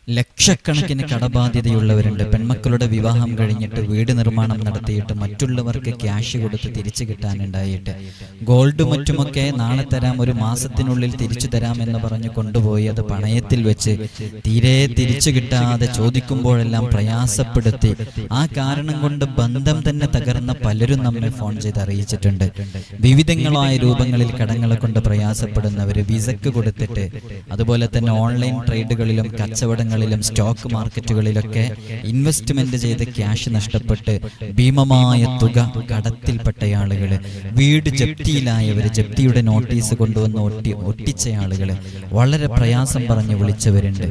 ലക്ഷക്കണക്കിന് കടബാധ്യതയുള്ളവരുണ്ട്. പെൺമക്കളുടെ വിവാഹം കഴിഞ്ഞിട്ട് വീട് നിർമ്മാണം നടത്തിയിട്ട് മറ്റുള്ളവർക്ക് ക്യാഷ് കൊടുത്ത് തിരിച്ചു കിട്ടാനുണ്ടായിട്ട് ഗോൾഡ് മറ്റുമൊക്കെ നാളെ തരാം, ഒരു മാസത്തിനുള്ളിൽ തിരിച്ചു തരാം എന്ന് പറഞ്ഞ് കൊണ്ടുപോയി അത് പണയത്തിൽ വെച്ച് തീരെ തിരിച്ചു കിട്ടാതെ ചോദിക്കുമ്പോഴെല്ലാം പ്രയാസപ്പെടുത്തി ആ കാരണം കൊണ്ട് ബന്ധം തന്നെ തകർന്ന പലരും നമ്മെ ഫോൺ ചെയ്ത് അറിയിച്ചിട്ടുണ്ട്. വിവിധങ്ങളായ രൂപങ്ങളിൽ കടങ്ങളെ കൊണ്ട് പ്രയാസപ്പെടുന്നവർ വിസക്ക് കൊടുത്തിട്ട്, അതുപോലെ തന്നെ ഓൺലൈൻ ട്രേഡുകളിലും കച്ചവടങ്ങളിലും സ്റ്റോക്ക് മാർക്കറ്റുകളിലൊക്കെ ഇൻവെസ്റ്റ്മെന്റ് ചെയ്ത് ക്യാഷ് നഷ്ടപ്പെട്ട് ഭീമമായ തുക കടത്തിൽപ്പെട്ട ആളുകൾ, വീട് ജപ്തിയിലായവർ, ജപ്തിയുടെ നോട്ടീസ് കൊണ്ടുവന്ന് ഒട്ടിച്ച ആളുകൾ, വളരെ പ്രയാസം പറഞ്ഞ് വിളിച്ചവരുണ്ട്.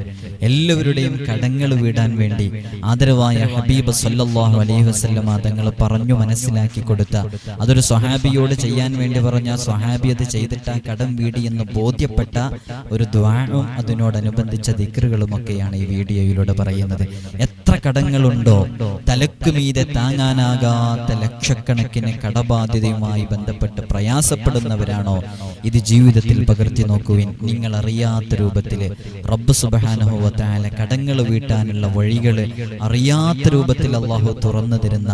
എല്ലാവരുടെയും കടങ്ങൾ വീടാൻ വേണ്ടി ആദരവായ ഹബീബ് സല്ലല്ലാഹു അലൈഹി വസല്ലം തങ്ങൾ പറഞ്ഞു മനസ്സിലാക്കി കൊടുത്ത, അതൊരു സ്വഹാബിയോട് ചെയ്യാൻ വേണ്ടി പറഞ്ഞ സ്വഹാബി അത് ചെയ്തിട്ട് ആ കടം വീടി എന്ന് ബോധ്യപ്പെട്ട ഒരു ദുആഉം അതിനോടനുബന്ധിച്ച ദിക്റുകളുമൊക്കെയാണ് ഈ വീഡിയോയിലൂടെ പറയുന്നത്. എത്ര കടങ്ങളുണ്ടോ, തലക്ക് മീതെ താങ്ങാനാകാത്ത ലക്ഷക്കണക്കിന് കടബാധ്യതയുമായി ബന്ധപ്പെട്ട് പ്രയാസപ്പെടുന്നവരാണോ ഇത് ജീവിതത്തിൽ പകർത്തി നോക്കുവിൻ. നിങ്ങൾ അറിയാത്ത രൂപത്തിൽ റബ്ബ് സുബ്ഹാനഹു വ തആല കടങ്ങൾ വീട്ടാനുള്ള വഴികൾ അറിയാത്ത രൂപത്തിൽ അല്ലാഹു തുറന്നു തരുന്ന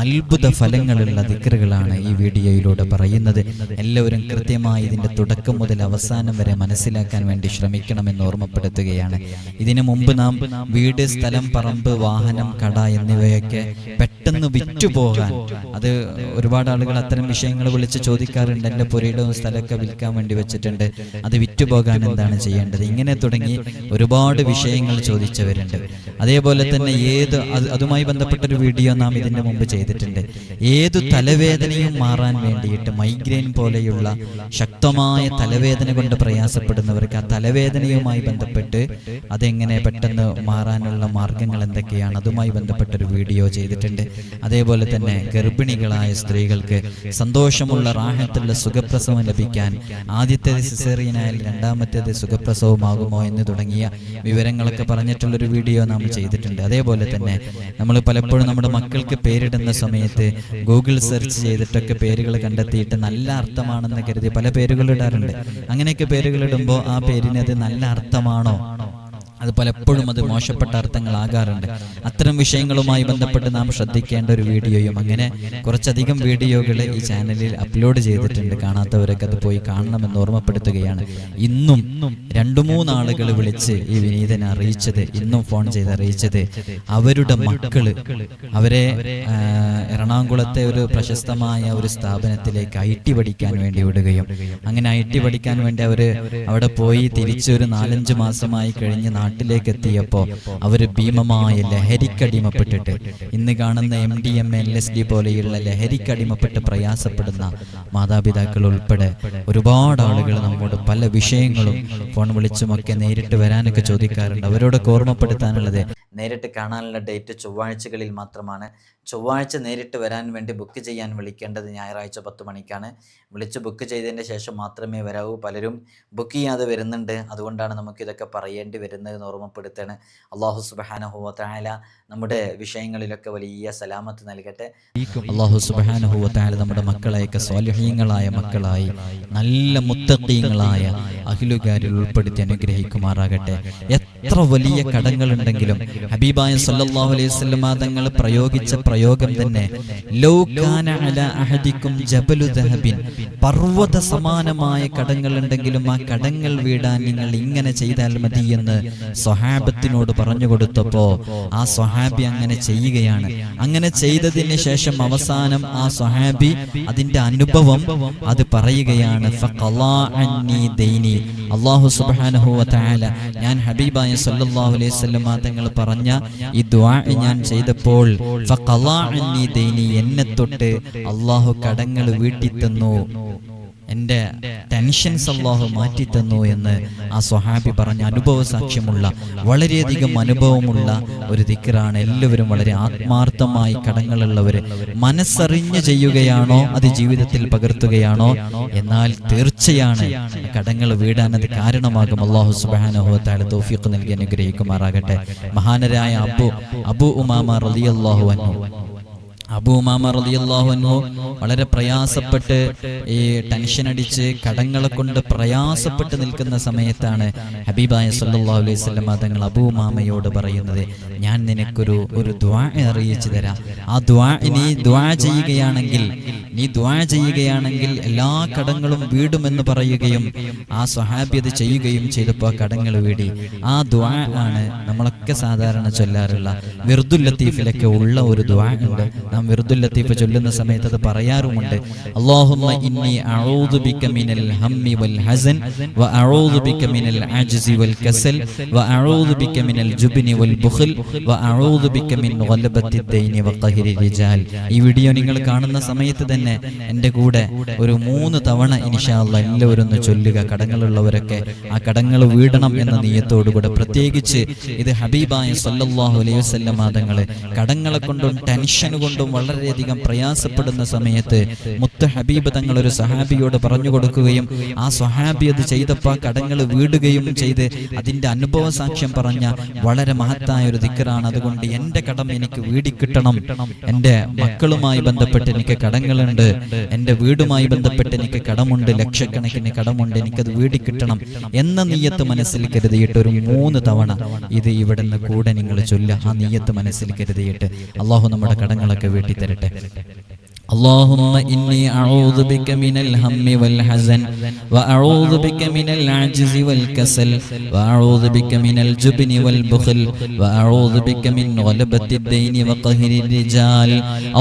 അത്ഭുത ഫലങ്ങളുള്ള ദിക്റുകളാണ് ഈ വീഡിയോയിലൂടെ പറയുന്നത്. എല്ലാവരും കൃത്യമായി ഇതിന്റെ തുടക്കം മുതൽ അവസാനം വരെ മനസ്സിലാക്കാൻ വേണ്ടി ശ്രമിക്കണമെന്ന് ഓർമ്മപ്പെടുത്തുകയാണ്. ഇതിനു മുമ്പ് നാം വീട്, സ്ഥലം, പറമ്പ്, വാഹനം, കട എന്നിവയൊക്കെ പെട്ടെന്ന് വിറ്റുപോകാൻ, അത് ഒരുപാട് ആളുകൾ അത്തരം വിഷയങ്ങൾ വിളിച്ച് ചോദിക്കാറുണ്ട്. എൻ്റെ പുരയിടവും സ്ഥലമൊക്കെ വിൽക്കാൻ വേണ്ടി വെച്ചിട്ടുണ്ട്, അത് വിറ്റുപോകാൻ എന്താണ് ചെയ്യേണ്ടത്? ഇങ്ങനെ തുടങ്ങി ഒരുപാട് വിഷയങ്ങൾ ചോദിച്ചവരുണ്ട്. അതേപോലെ തന്നെ അതുമായി ബന്ധപ്പെട്ടൊരു വീഡിയോ നാം ഇതിന്റെ മുമ്പ് ചെയ്തിട്ടുണ്ട്. ഏതു തലവേദനയും മാറാൻ വേണ്ടിയിട്ട്, മൈഗ്രെയിൻ പോലെയുള്ള ശക്തമായ തലവേദന കൊണ്ട് പ്രയാസപ്പെടുന്നവർക്ക് ആ തലവേദനയുമായി ബന്ധപ്പെട്ട് അതെങ്ങനെ പെട്ടെന്ന് മാറാനുള്ള മാർഗങ്ങൾ എന്തൊക്കെയാണ്, അതുമായി ബന്ധപ്പെട്ടൊരു വീഡിയോ ചെയ്തിട്ടുണ്ട്. അതേപോലെ തന്നെ ഗർഭിണികളായ സ്ത്രീകൾക്ക് സന്തോഷമുള്ള റാഹത്തുള്ള സുഖപ്രസവം ലഭിക്കാൻ, ആദ്യത്തേത് സിസേറിയനായാൽ രണ്ടാമത്തേത് സുഖപ്രസവമാകുമോ എന്ന് തുടങ്ങിയ വിവരങ്ങളൊക്കെ പറഞ്ഞിട്ടുള്ളൊരു വീഡിയോ നാം ചെയ്തിട്ടുണ്ട്. അതേപോലെ തന്നെ നമ്മൾ പലപ്പോഴും നമ്മുടെ മക്കൾക്ക് പേരിടുന്ന സമയത്ത് ഗൂഗിൾ സെർച്ച് ചെയ്തിട്ടൊക്കെ പേരുകൾ കണ്ടെത്തിയിട്ട് നല്ല അർത്ഥമാണെന്ന് കരുതി പല പേരുകൾ ഇടാറുണ്ട്. അങ്ങനെയൊക്കെ പേരുകൾ ഇടുമ്പോൾ ആ പേരിന് അത് നല്ല അർത്ഥമാണോ, അത് പലപ്പോഴും അത് മോശപ്പെട്ട അർത്ഥങ്ങളാകാറുണ്ട്. അത്തരം വിഷയങ്ങളുമായി ബന്ധപ്പെട്ട് നാം ശ്രദ്ധിക്കേണ്ട ഒരു വീഡിയോയും അങ്ങനെ കുറച്ചധികം വീഡിയോകൾ ഈ ചാനലിൽ അപ്ലോഡ് ചെയ്തിട്ടുണ്ട്. കാണാത്തവരൊക്കെ അത് പോയി കാണണമെന്ന് ഓർമ്മപ്പെടുത്തുകയാണ്. ഇന്നും 2-3 ആളുകൾ വിളിച്ച് ഈ വിനീതനെ അറിയിച്ചത്, ഇന്നും ഫോൺ ചെയ്ത് അറിയിച്ചത്, അവരുടെ മക്കള് അവരെ എറണാകുളത്തെ ഒരു പ്രശസ്തമായ ഒരു സ്ഥാപനത്തിലേക്ക് IT പഠിക്കാൻ വേണ്ടി വിടുകയും, അങ്ങനെ IT പഠിക്കാൻ വേണ്ടി അവിടെ പോയി തിരിച്ചൊരു 4-5 മാസമായി കഴിഞ്ഞ് നാട്ടിലേക്ക് എത്തിയപ്പോൾ അവര് ഭീമമായ ലഹരിക്കടിമപ്പെട്ടിട്ട്, ഇന്ന് കാണുന്ന MDMA LSD പോലെയുള്ള ലഹരിക്കടിമപ്പെട്ട് പ്രയാസപ്പെടുന്ന മാതാപിതാക്കൾ ഉൾപ്പെടെ ഒരുപാട് ആളുകൾ നമ്മോട് പല വിഷയങ്ങളും ഫോൺ വിളിച്ചുമൊക്കെ നേരിട്ട് വരാനൊക്കെ ചോദിക്കാറുണ്ട്. അവരോടൊക്കെ ഓർമ്മപ്പെടുത്താനുള്ളത്, നേരിട്ട് കാണാനുള്ള ഡേറ്റ് ചൊവ്വാഴ്ചകളിൽ മാത്രമാണ്. ചൊവ്വാഴ്ച നേരിട്ട് വരാൻ വേണ്ടി ബുക്ക് ചെയ്യാൻ വിളിക്കേണ്ടത് ഞായറാഴ്ച 10 മണിക്കാണ്. വിളിച്ച് ബുക്ക് ചെയ്തതിന് ശേഷം മാത്രമേ വരാവൂ. പലരും ബുക്ക് ചെയ്യാതെ വരുന്നുണ്ട്, അതുകൊണ്ടാണ് നമുക്കിതൊക്കെ പറയേണ്ടി വരുന്നതെന്ന് ഓർമ്മപ്പെടുത്താണ്. അല്ലാഹു സുബ്ഹാനഹു വ തആല നമ്മുടെ വിഷയങ്ങളിലൊക്കെ വലിയ സലാമത്ത് നൽകട്ടെ. അല്ലാഹു സുബ്ഹാനഹു വ തആല നമ്മുടെ മക്കളെയൊക്കെ സ്വാലിഹീങ്ങളായ മക്കളായി, നല്ല മുത്തഖീങ്ങളായ അഹ്ലുകാരിൽ ഉൾപ്പെടുത്തി അനുഗ്രഹിക്കുമാറാകട്ടെ. എത്ര വലിയ കടങ്ങളുണ്ടെങ്കിലും ഹബീബായ സല്ലല്ലാഹു അലൈഹി വസല്ലം തങ്ങൾ പ്രയോഗിച്ച പ്രയോഗം തന്നെ, ലൗ കാന അലാ അഹദിക്കും ജബലു ദഹബിൻ, പർവ്വത സമാനമായ കടങ്ങൾ ഉണ്ടെങ്കിലും ആ കടങ്ങൾ വീടാൻ നിങ്ങൾ ഇങ്ങനെ ചെയ്താൽ മതി എന്ന് സ്വഹാബത്തിനോട് പറഞ്ഞു കൊടുത്തപ്പോ ആ സ്വഹാബി അങ്ങനെ ചെയ്യുകയാണ്. അങ്ങനെ ചെയ്തതിന് ശേഷം അവസാനം ആ സ്വഹാബി അതിന്റെ അനുഭവം അത് പറയുകയാണ്. ഫഖളാ അന്നി ദൈനി, അല്ലാഹു സുബ്ഹാനഹു വ തആല ഞാൻ ഹബീബായ സല്ലല്ലാഹു അലൈഹി വസല്ലം തങ്ങൾ പറഞ്ഞ ഈ ദുആ ഞാൻ ചെയ്തപ്പോൾ ഫഖളാ അന്നി ദൈനി, എന്നെ തൊട്ട് അല്ലാഹു കടങ്ങൾ വീട്ടിത്തന്നു, എൻ്റെ ടെൻഷൻസ് അല്ലാഹു മാറ്റിത്തന്നു എന്ന് ആ സ്വഹാബി പറഞ്ഞ അനുഭവ സാക്ഷ്യമുള്ള, വളരെയധികം അനുഭവമുള്ള ഒരു ദിക്റാണ്. എല്ലാവരും വളരെ ആത്മാർത്ഥമായി കടങ്ങളുള്ളവർ മനസ്സറിഞ്ഞ് ചെയ്യുകയാണോ, അത് ജീവിതത്തിൽ പകർത്തുകയാണോ, എന്നാൽ തീർച്ചയാണ് കടങ്ങൾ വീടാൻ അത് കാരണമാകും. അല്ലാഹു സുബ്ഹാനഹു വ തആല തൗഫീഖ് നൽകി അനുഗ്രഹിക്കുമാറാകട്ടെ. മഹാനരായ അബൂ ഉമാമ റളിയല്ലാഹു അൻഹു അബൂ ഉമാമ റളിയല്ലാഹു അൻഹു വളരെ പ്രയാസപ്പെട്ട് ഈ ടെൻഷൻ അടിച്ച് കടങ്ങളെ കൊണ്ട് പ്രയാസപ്പെട്ട് നിൽക്കുന്ന സമയത്താണ് ഹബീബായ സല്ലല്ലാഹു അലൈഹി വസല്ലം തങ്ങൾ അബൂ ഉമാമയോട് പറയുന്നത്, ഞാൻ നിനക്കൊരു ദുആ അറിയിച്ചു തരാം. ആ നീ ദുആ ചെയ്യുകയാണെങ്കിൽ എല്ലാ കടങ്ങളും വീടുമെന്ന് പറയുകയും ആ സ്വഹാബി അത് ചെയ്യുകയും ചെയ്തപ്പോൾ കടങ്ങൾ വീടി. ആ ദുആ ആണ് നമ്മളൊക്കെ സാധാരണ ചൊല്ലാറുള്ള വിർദുൽ ലത്തീഫിലൊക്കെ ഉള്ള ഒരു ദുആ ഉണ്ട്. നാം വിർദുൽ ലത്തീഫ് ചൊല്ലുന്ന സമയത്ത് അത് പറയാറുമുണ്ട്. അല്ലാഹുമ്മ ഇന്നി അഊദു ബിക മിനൽ ഹമ്മി വൽ ഹസൻ വ അഊദു ബിക മിനൽ അജ്സി വൽ കസൽ വ അഊദു ബിക മിനൽ ജുബ്നി വൽ ബുഖൽ വ അഊദു ബിക മിൻ ഗലബത്തി ദൈനി വ ഖഹരി റിജാൽ. ഈ വീഡിയോ നിങ്ങൾ കാണുന്ന സമയത്ത് തന്നെ എൻ്റെ കൂടെ ഒരു 3 തവണ ഇൻഷാ അല്ലാഹ് എല്ലാവരും ഒന്ന് ചൊല്ലുക. കടങ്ങളുള്ളവരൊക്കെ ആ കടങ്ങൾ വീടണം എന്ന നിയത്തോടുകൂടെ, പ്രത്യേകിച്ച് ഇത് ഹബീബായ സല്ലല്ലാഹു അലൈഹി വസല്ലം തങ്ങൾ കടങ്ങളെ കൊണ്ടും ടെൻഷൻ കൊണ്ടും വളരെയധികം പ്രയാസപ്പെടുന്ന സമയത്ത് മുത്ത് ഹബീബ് തങ്ങൾ ഒരു സഹാബിയോട് പറഞ്ഞു കൊടുക്കുകയും ആ സ്വഹാബി അത് ചെയ്തപ്പോൾ കടങ്ങൾ വീടുകയും ചെയ്ത് അതിൻ്റെ അനുഭവ സാക്ഷ്യം പറഞ്ഞ വളരെ മഹത്തായ ഒരു ദിക്റാണ്. അതുകൊണ്ട് എൻ്റെ കടം എനിക്ക് വീടിക്കിട്ടണം, എൻ്റെ മക്കളുമായി ബന്ധപ്പെട്ട് എനിക്ക് കടങ്ങളുണ്ട്, എൻ്റെ വീടുമായി ബന്ധപ്പെട്ട് എനിക്ക് കടമുണ്ട്, ലക്ഷക്കണക്കിന് കടമുണ്ട്, എനിക്കത് വീടിക്കിട്ടണം എന്ന നിയ്യത്ത് മനസ്സിൽ കരുതിയിട്ട് ഒരു 3 തവണ ഇത് ഇവിടെ നിന്ന് കൂടെ നിങ്ങൾ ചൊല്ലുക. ആ നിയ്യത്ത് മനസ്സിൽ കരുതിയിട്ട് അള്ളാഹു നമ്മുടെ കടങ്ങളൊക്കെ വീട്ടി തരട്ടെ. اللهم إني أعوذ بك من الهم والحزن وأعوذ بك من العجز والكسل وأعوذ بك من الجبن والبخل وأعوذ بك من غلبة الدين وقهر الرجال.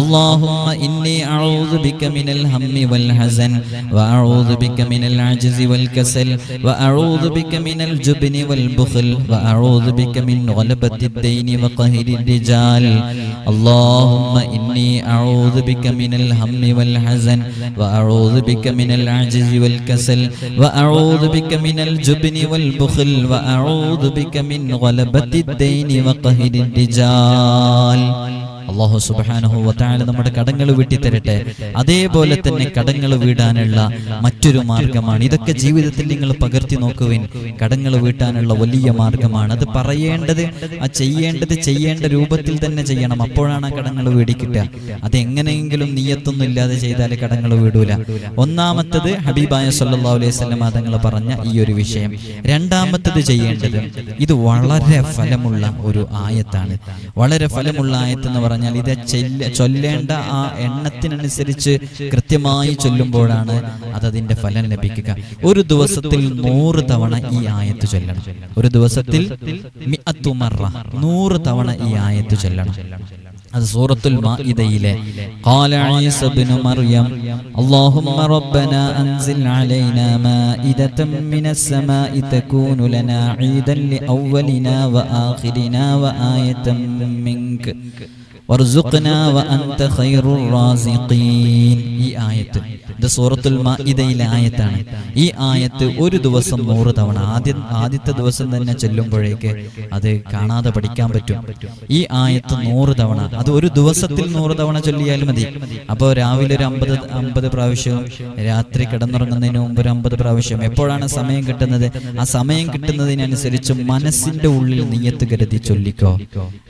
اللهم إني أعوذ بك من الهم والحزن وأعوذ بك من العجز والكسل وأعوذ بك من الجبن والبخل وأعوذ بك من غلبة الدين وقهر الرجال. اللهم إني أعوذ بك من الهم والحزن وأعوذ بك من العجز والكسل وأعوذ بك من الجبن والبخل وأعوذ بك من غلبة الدين وقهر الرجال. അല്ലാഹു സുബ്ഹാനഹു വ തആല നമ്മുടെ കടങ്ങൾ വീട്ടി തരട്ടെ. അതേപോലെ തന്നെ കടങ്ങൾ വീടാനുള്ള മറ്റൊരു മാർഗമാണ്. ഇതൊക്കെ ജീവിതത്തിൽ നിങ്ങൾ പകർത്തി നോക്കുവിൻ. കടങ്ങൾ വീട്ടാനുള്ള വലിയ മാർഗമാണ്. അത് പറയേണ്ടത് ചെയ്യേണ്ട രൂപത്തിൽ തന്നെ ചെയ്യണം. അപ്പോഴാണ് ആ കടങ്ങൾ വീടി കിട്ടുക. അതെങ്ങനെയെങ്കിലും നിയ്യത്തൊന്നും ഇല്ലാതെ ചെയ്താൽ കടങ്ങൾ വീടൂല. ഒന്നാമത്തത് ഹബീബായ സല്ലല്ലാഹു അലൈഹി വസല്ലം തങ്ങൾ പറഞ്ഞ ഈ ഒരു വിഷയം. രണ്ടാമത്തത് ചെയ്യേണ്ടത്, ഇത് വളരെ ഫലമുള്ള ഒരു ആയത്താണ്. വളരെ ഫലമുള്ള ആയത്ത് എന്ന് പറഞ്ഞാൽ ഇത് ചൊല്ലേണ്ട ആ എണ്ണത്തിനനുസരിച്ച് കൃത്യമായി ചൊല്ലുമ്പോഴാണ് അതതിന്റെ ഫലം ലഭിക്കുക. ഒരു ദിവസത്തിൽ 100 തവണ ഈ ആയത്ത് ചൊല്ലണം. ഒരു ദിവസത്തിൽ 100 തവണ ഈ ആയത്ത് ചൊല്ലണം. അത് സൂറത്തുൽ മാഇദയിലെ ഖാല ഈസ ഇബ്നു മർയം അല്ലാഹുമ്മ റബ്ബനാ അൻസിൽ അലൈനാ മാഇദതൻ മിനസ് സമാഇ തകൂനു ലനാ ഈദൻ ലിഅവ്വലിനാ വആഖിരിനാ വആയതൻ മിൻക വർസുഖ്നാ വഅൻത ഖൈറുർ റാസിഖീൻ. ഈ ആയത്ത് ഇത് സൂറത്തുൽ മാഇദയിലെ ആയത്താണ്. ഈ ആയത്ത് ഒരു ദിവസം 100 തവണ, ആദ്യത്തെ ദിവസം തന്നെ ചൊല്ലുമ്പോഴേക്ക് അത് കാണാതെ പഠിക്കാൻ പറ്റും. ഈ ആയത്ത് 100 തവണ, അത് ഒരു ദിവസത്തിൽ 100 തവണ ചൊല്ലിയാലും മതി. അപ്പോൾ രാവിലെ ഒരു 50 പ്രാവശ്യവും രാത്രി കിടന്നുറങ്ങുന്നതിന് മുമ്പ് ഒരു 50 പ്രാവശ്യം. എപ്പോഴാണ് സമയം കിട്ടുന്നത്, ആ സമയം കിട്ടുന്നതിനനുസരിച്ച് മനസ്സിന്റെ ഉള്ളിൽ നിയ്യത്ത് കരുതി ചൊല്ലിക്കോ.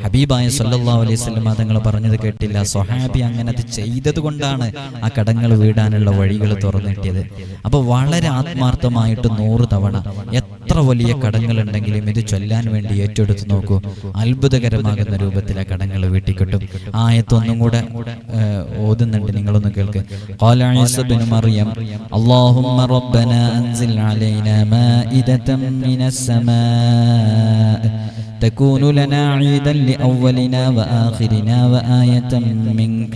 ഹബീബായ സല്ലല്ലാഹു അലൈഹി വസല്ലം തങ്ങൾ പറഞ്ഞത് കേട്ടില്ല, സ്വഹാബി അങ്ങനെ അത് ചെയ്തത് കൊണ്ടാണ് ആ കടങ്ങൾ വീടാനുള്ള വഴികൾ തുറന്നിട്ടിയത്. അപ്പൊ വളരെ ആത്മാർത്ഥമായിട്ട് 100 തവണ എത്ര വലിയ കടങ്ങളുണ്ടെങ്കിലും ഇത് ചൊല്ലാൻ വേണ്ടി ഏറ്റെടുത്ത് നോക്കൂ. അത്ഭുതകരമാകുന്ന രൂപത്തിൽ ആ കടങ്ങൾ വീട്ടിക്കിട്ടും. ആയത്ത് ഒന്നും കൂടെ ഓതുന്നുണ്ട്, നിങ്ങളൊന്ന് കേൾക്ക്. ഖാല ഈസ ഇബ്നു മർയം അല്ലാഹുമ്മ റബ്ബനാ അൻസിൽ അലൈനാ മാഇദതൻ മിനസ് സമാഇ തകൂനു ലനാ ഈദൻ ലിഅവ്വലിനാ വആഖിരിനാ വആയതൻ മിൻക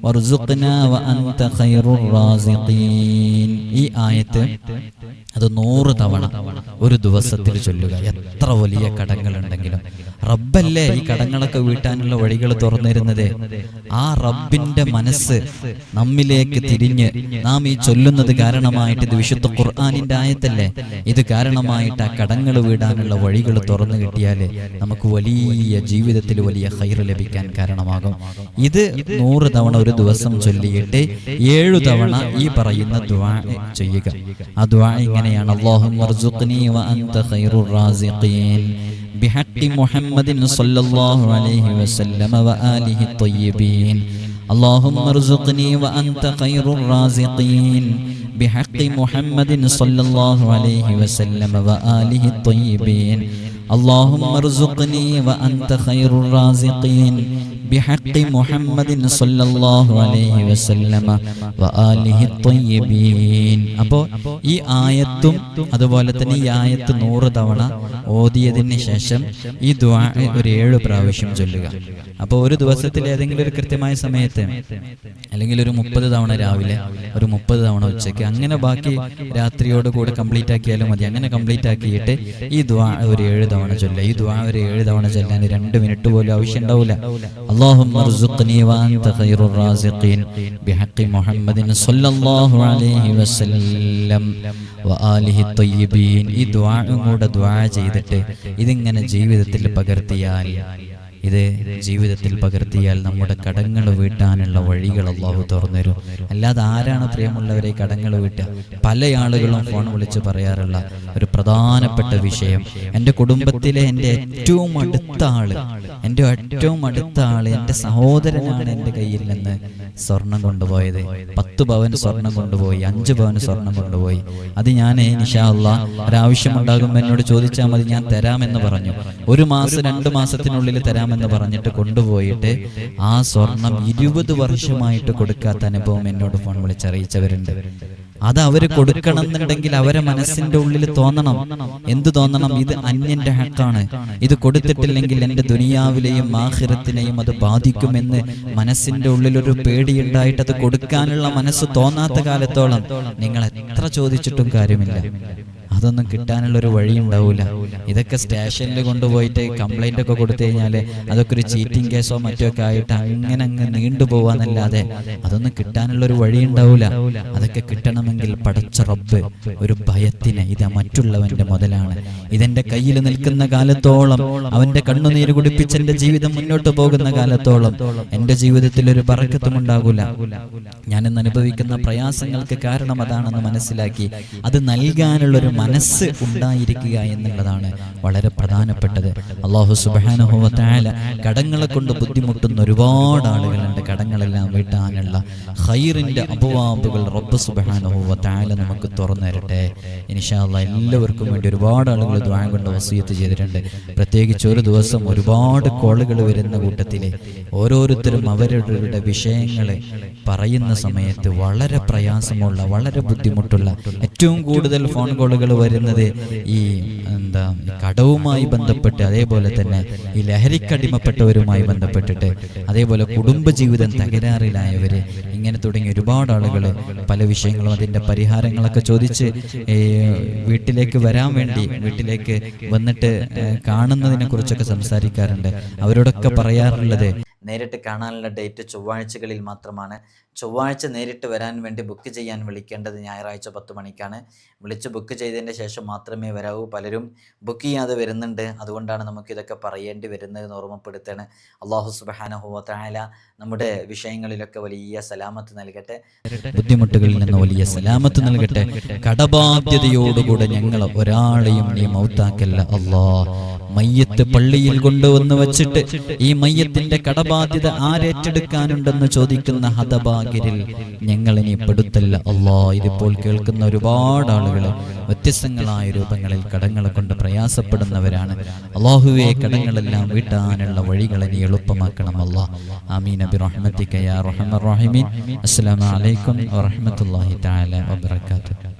വർസുഖ്നാ വഅൻത ഖൈറുർ റാസിഖീൻ. ഈ ആയത്ത് അത് 100 തവണ ഒരു ദിവസത്തിൽ ചൊല്ലുക. എത്ര വലിയ കടങ്ങളുണ്ടെങ്കിലും റബ്ബല്ലേ ഈ കടങ്ങളൊക്കെ വീട്ടാനുള്ള വഴികൾ തുറന്നിരുന്നത്. ആ റബ്ബിന്റെ മനസ്സ് നമ്മിലേക്ക് തിരിഞ്ഞ് നാം ഈ ചൊല്ലുന്നത് കാരണമായിട്ട്, ഇത് വിശുദ്ധ ഖുർആനിന്റെ ആയത്തല്ലേ, ഇത് കാരണമായിട്ട് ആ കടങ്ങൾ വീടാനുള്ള വഴികൾ തുറന്നു കിട്ടിയാല് നമുക്ക് വലിയ ജീവിതത്തിൽ വലിയ ഖൈർ ലഭിക്കാൻ കാരണമാകും. ഇത് 100 തവണ ഒരു ദിവസം ചൊല്ലിയിട്ട് 7 തവണ ഈ പറയുന്ന ദുആ ചെയ്യുക. ആ ദുആ ഇങ്ങനെയാണ്: അല്ലാഹുമ്മ ർസുഖ്നി വഅൻത ഖൈറുർ റാസിഖീൻ ബിഹഖി മുഹമ്മദിൻ സ്വല്ലല്ലാഹു അലൈഹി വസല്ലം വആലിഹി ത്വയ്യിബീൻ. اللهم ارزقني وأنت خير الرازقين بحق محمد صلى الله عليه وسلم وآله الطيبين. اللهم ارزقني وأنت خير الرازقين بحق محمد صلى الله عليه وسلم وآله الطيبين. അപ്പോൾ ഈ ആയത്തും അതുപോലെ തന്നെ ഈ ആയത്ത് 100 തവണ ഓതിയതിന് ശേഷം ഈ ദുആ ഒരു 7 പ്രാവശ്യം ചൊല്ലുക. അപ്പോൾ ഒരു ദിവസത്തിൽ ഏതെങ്കിലും ഒരു കൃത്യമായ സമയത്ത്, അല്ലെങ്കിൽ ഒരു 30 തവണ രാവിലെ, ഒരു 30 തവണ ഉച്ചയ്ക്ക്, അങ്ങനെ ബാക്കി രാത്രിയോട് കൂടെ കംപ്ലീറ്റ് ആക്കിയാലും മതി. അങ്ങനെ കംപ്ലീറ്റ് ആക്കിയിട്ട് ഈ ദുആ ഒരു 7 തവണ ചൊല്ലുക. ഈ ദുആ ഒരു 7 തവണ ചൊല്ലാൻ 2 മിനിറ്റ് പോലും ആവശ്യം ഉണ്ടാവില്ല. اللهم ارزقني وأنت خير الرازقين بحق محمد صلى الله عليه وسلم وآله الطيبين. ഈ ദുആഉം കൂടെ ദുആ ചെയ്തിട്ട് ഇതിങ്ങനെ ജീവിതത്തിൽ പകർത്തിയാൽ നമ്മുടെ കടങ്ങൾ വീട്ടാനുള്ള വഴികൾ അല്ലാഹു തുറന്നു തരും. അല്ലാതെ ആരാണ് പ്രിയമുള്ളവരെ കടങ്ങൾ വീട്ടുക? പല ആളുകളും ഫോൺ വിളിച്ച് പറയാറുള്ള ഒരു പ്രധാനപ്പെട്ട വിഷയം, എൻ്റെ കുടുംബത്തിലെ എൻ്റെ ഏറ്റവും അടുത്ത ആള് എൻ്റെ സഹോദരനാണ് എൻ്റെ കയ്യിൽ നിന്ന് സ്വർണം കൊണ്ടുപോയത്. 10 പവൻ സ്വർണം കൊണ്ടുപോയി, 5 പവൻ സ്വർണം കൊണ്ടുപോയി. അത് ഞാൻ ഇൻഷാ അല്ലാഹ് ഒരാവശ്യമുണ്ടാകുമ്പോൾ എന്നോട് ചോദിച്ചാൽ മതി, ഞാൻ തരാമെന്ന് പറഞ്ഞു. 1 മാസം 2 മാസത്തിനുള്ളിൽ തരാമെന്ന് പറഞ്ഞിട്ട് കൊണ്ടുപോയിട്ട് ആ സ്വർണം 20 വർഷമായിട്ട് കൊടുക്കാത്ത അനുഭവം എന്നോട് ഫോൺ വിളിച്ചറിയിച്ചവരുണ്ട്. അത് അവര് കൊടുക്കണം എന്നുണ്ടെങ്കിൽ അവരെ മനസ്സിന്റെ ഉള്ളിൽ തോന്നണം. എന്ത് തോന്നണം? ഇത് അന്യന്റെ ഹക്കാണ്, ഇത് കൊടുത്തിട്ടില്ലെങ്കിൽ എൻ്റെ ദുനിയാവിലെയും ആഖിറത്തിനെയും അത് ബാധിക്കുമെന്ന് മനസ്സിന്റെ ഉള്ളിലൊരു പേടിയുണ്ടായിട്ട് അത് കൊടുക്കാനുള്ള മനസ്സ് തോന്നാത്ത കാലത്തോളം നിങ്ങൾ എത്ര ചോദിച്ചിട്ടും കാര്യമില്ല. അതൊന്നും കിട്ടാനുള്ള ഒരു വഴി ഉണ്ടാവില്ല. ഇതൊക്കെ സ്റ്റേഷനിൽ കൊണ്ടുപോയിട്ട് കംപ്ലൈന്റ് ഒക്കെ കൊടുത്തു കഴിഞ്ഞാൽ അതൊക്കെ ഒരു ചീറ്റിംഗ് കേസോ മറ്റോ ഒക്കെ ആയിട്ട് അങ്ങ് നീണ്ടുപോവാന്നല്ലാതെ അതൊന്നും കിട്ടാനുള്ള ഒരു വഴി ഉണ്ടാവില്ല. അതൊക്കെ കിട്ടണമെങ്കിൽ പടച്ച റബ്ബ് ഒരു ഭയത്തിന്, ഇത് മറ്റുള്ളവന്റെ മുതലാണ്, ഇതെന്റെ കയ്യിൽ നിൽക്കുന്ന കാലത്തോളം, അവന്റെ കണ്ണുനീര് കുടിപ്പിച്ച് എന്റെ ജീവിതം മുന്നോട്ട് പോകുന്ന കാലത്തോളം എന്റെ ജീവിതത്തിൽ ഒരു ബറക്കത്തും ഉണ്ടാകൂല. ഞാനിന്ന് അനുഭവിക്കുന്ന പ്രയാസങ്ങൾക്ക് കാരണം അതാണെന്ന് മനസ്സിലാക്കി അത് നൽകാനുള്ളൊരു മനസ്സ് ഉണ്ടായിരിക്കുക എന്നുള്ളതാണ് വളരെ പ്രധാനപ്പെട്ടത്. അല്ലാഹു സുബ്ഹാനഹു വ തആല കടങ്ങളെ കൊണ്ട് ബുദ്ധിമുട്ടുന്ന ഒരുപാട് ആളുകളുണ്ട്. കടങ്ങളെല്ലാം വീട്ടാനുള്ള ഖൈറിന്റെ അബ്വാബുകൾ റബ്ബ് സുബ്ഹാനഹു വ തആല നമുക്ക് തുറന്നു തരട്ടെ ഇൻഷാ അല്ലാഹ്. എല്ലാവർക്കും വേണ്ടി ഒരുപാട് ആളുകൾ ദുആ കൊണ്ട് വസിയത്ത് ചെയ്തിട്ടുണ്ട്. പ്രത്യേകിച്ച് ഒരു ദിവസം ഒരുപാട് കോളുകൾ വരുന്ന കൂട്ടത്തിലെ ഓരോരുത്തരും അവരുടെ വിഷയങ്ങൾ പറയുന്ന സമയത്ത് വളരെ പ്രയാസമുള്ള, വളരെ ബുദ്ധിമുട്ടുള്ള, ഏറ്റവും കൂടുതൽ ഫോൺ കോളുകൾ വരുന്നത് ഈ കടവുമായി ബന്ധപ്പെട്ട്, അതേപോലെ തന്നെ ഈ ലഹരിക്കടിമപ്പെട്ടവരുമായി ബന്ധപ്പെട്ടിട്ട്, അതേപോലെ കുടുംബജീവിതം തകരാറിലായവര്, ഇങ്ങനെ തുടങ്ങി ഒരുപാട് ആളുകൾ പല വിഷയങ്ങളും അതിൻ്റെ പരിഹാരങ്ങളൊക്കെ ചോദിച്ച് വീട്ടിലേക്ക് വരാൻ വേണ്ടി, വീട്ടിലേക്ക് വന്നിട്ട് കാണുന്നതിനെ കുറിച്ചൊക്കെ സംസാരിക്കാറുണ്ട്. അവരോടൊക്കെ പറയാറുള്ളത്, നേരിട്ട് കാണാനുള്ള ഡേറ്റ് ചൊവ്വാഴ്ചകളിൽ മാത്രമാണ്. ചൊവ്വാഴ്ച നേരിട്ട് വരാൻ വേണ്ടി ബുക്ക് ചെയ്യാൻ വിളിക്കേണ്ടത് ഞായറാഴ്ച 10 മണിക്കാണ്. വിളിച്ച് ബുക്ക് ചെയ്തതിൻ്റെ ശേഷം മാത്രമേ വരാവൂ. പലരും ബുക്ക് ചെയ്യാതെ വരുന്നുണ്ട്. അതുകൊണ്ടാണ് നമുക്കിതൊക്കെ പറയേണ്ടി വരുന്നതെന്ന് ഓർമ്മപ്പെടുത്താണ്. അല്ലാഹു സുബ്ഹാനഹു വ തആല നമ്മുടെ വിഷയങ്ങളിലൊക്കെ വലിയ സലാമത്ത് നൽകട്ടെ, ബുദ്ധിമുട്ടുകളിൽ നിന്ന് വലിയ സലാമത്ത് നൽകട്ടെ. കടബാധ്യതയോടുകൂടെ ഞങ്ങൾ ഒരാളെയും നീ മൗത്താക്കല്ല അല്ലാഹ്. മയ്യത്ത് പള്ളിയിൽ കൊണ്ടുവന്ന് വച്ചിട്ട് ഈ മയ്യത്തിന്റെ കടബാധ്യത ആരേറ്റെടുക്കാനുണ്ടെന്ന് ചോദിക്കുന്ന ഹതഭാഗ്യരിൽ ഞങ്ങൾ ഇനി പെടുത്തല്ല അല്ലാഹ്. ഇതിപ്പോൾ കേൾക്കുന്ന ഒരുപാട് ആളുകൾ വ്യത്യസ്തങ്ങളായ രൂപങ്ങളിൽ കടങ്ങളെ കൊണ്ട് പ്രയാസപ്പെടുന്നവരാണ്. അല്ലാഹുവേ, കടങ്ങളെല്ലാം വീട്ടാനുള്ള വഴികളെ നീ എളുപ്പമാക്കണം അല്ലാഹ്. ആമീൻ ബിറഹ്മതിക യാ അർഹമർ റഹീമീൻ. അസ്സലാമു അലൈക്കും വറഹ്മത്തുള്ളാഹി തആല വബറകാതുഹു.